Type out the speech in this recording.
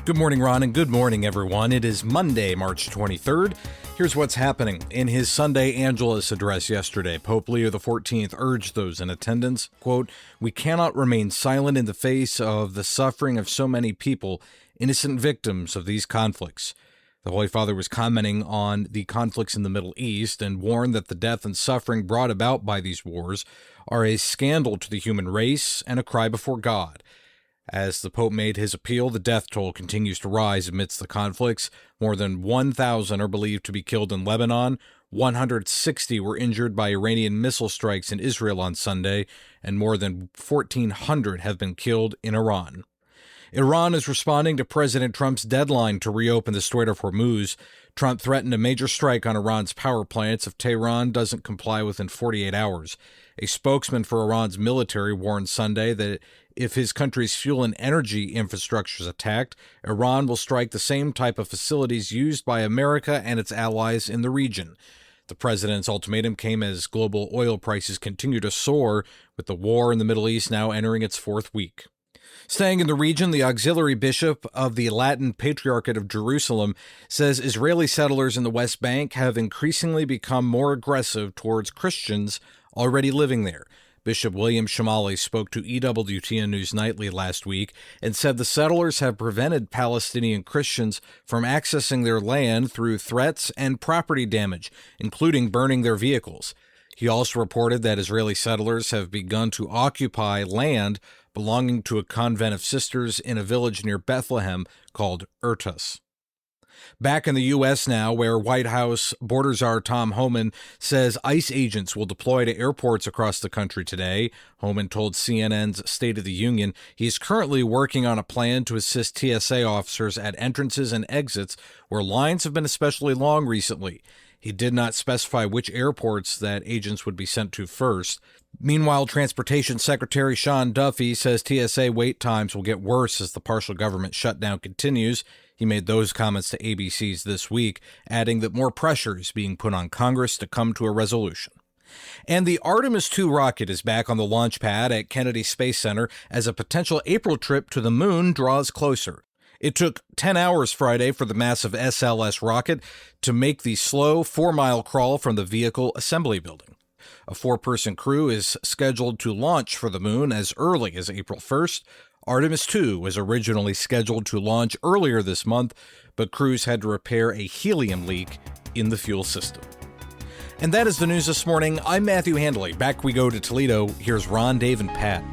Good morning, Ron, and good morning, everyone. It is Monday, March 23rd. Here's what's happening. In his Sunday Angelus address yesterday, Pope Leo XIV urged those in attendance, quote, "We cannot remain silent in the face of the suffering of so many people, innocent victims of these conflicts." The Holy Father was commenting on the conflicts in the Middle East and warned that the death and suffering brought about by these wars are a scandal to the human race and a cry before God. As the Pope made his appeal, the death toll continues to rise amidst the conflicts. More than 1,000 are believed to be killed in Lebanon, 160 were injured by Iranian missile strikes in Israel on Sunday, and more than 1,400 have been killed in Iran. Iran is responding to President Trump's deadline to reopen the Strait of Hormuz. Trump threatened a major strike on Iran's power plants if Tehran doesn't comply within 48 hours. A spokesman for Iran's military warned Sunday that if his country's fuel and energy infrastructure is attacked, Iran will strike the same type of facilities used by America and its allies in the region. The president's ultimatum came as global oil prices continue to soar, with the war in the Middle East now entering its fourth week. Staying in the region, the auxiliary bishop of the Latin Patriarchate of Jerusalem says Israeli settlers in the West Bank have increasingly become more aggressive towards Christians already living there. Bishop William Shamali spoke to EWTN News Nightly last week and said the settlers have prevented Palestinian Christians from accessing their land through threats and property damage, including burning their vehicles. He also reported that Israeli settlers have begun to occupy land belonging to a convent of sisters in a village near Bethlehem called Ertus. Back in the U.S. now, where White House border czar Tom Homan says ICE agents will deploy to airports across the country today. Homan told CNN's State of the Union he is currently working on a plan to assist TSA officers at entrances and exits where lines have been especially long recently. He did not specify which airports that agents would be sent to first. Meanwhile, Transportation Secretary Sean Duffy says TSA wait times will get worse as the partial government shutdown continues. He made those comments to ABC's This Week, adding that more pressure is being put on Congress to come to a resolution. And the Artemis II rocket is back on the launch pad at Kennedy Space Center as a potential April trip to the moon draws closer. It took 10 hours Friday for the massive SLS rocket to make the slow 4-mile crawl from the vehicle assembly building. A 4-person crew is scheduled to launch for the moon as early as April 1st. Artemis II was originally scheduled to launch earlier this month, but crews had to repair a helium leak in the fuel system. And that is the news this morning. I'm Matthew Handley. Back we go to Toledo. Here's Ron, Dave, and Pat.